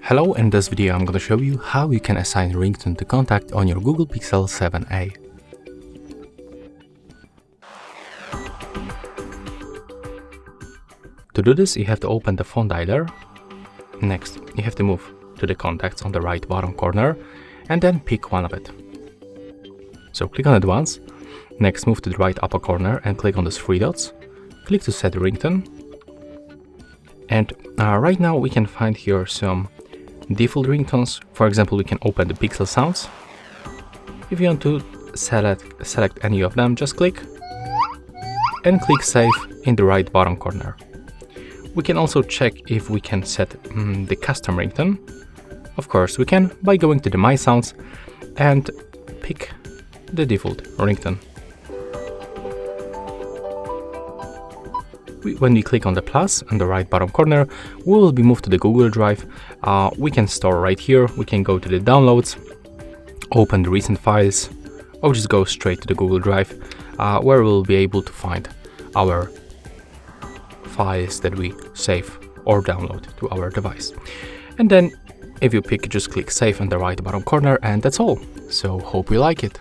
Hello, in this video I'm going to show you how you can assign ringtone to contact on your Google Pixel 7a. To do this, you have to open the phone dialer. Next, you have to move to the contacts on the right bottom corner and then pick one of it. So click on it once. Next, move to the right upper corner and click on those three dots. Click to set ringtone. And right now we can find here some default ringtones. For example, we can open the Pixel sounds. If you want to select any of them, just click and click save in the right bottom corner. We can also check if we can set the custom ringtone. Of course, we can by going to the My Sounds and pick the default ringtone. When we click on the plus on the right bottom corner, we will be moved to the Google Drive. We can store right here. We can go to the downloads, open the recent files, or just go straight to the Google Drive, where we'll be able to find our files that we save or download to our device. And then if you pick, just click save on the right bottom corner, and that's all. So hope you like it.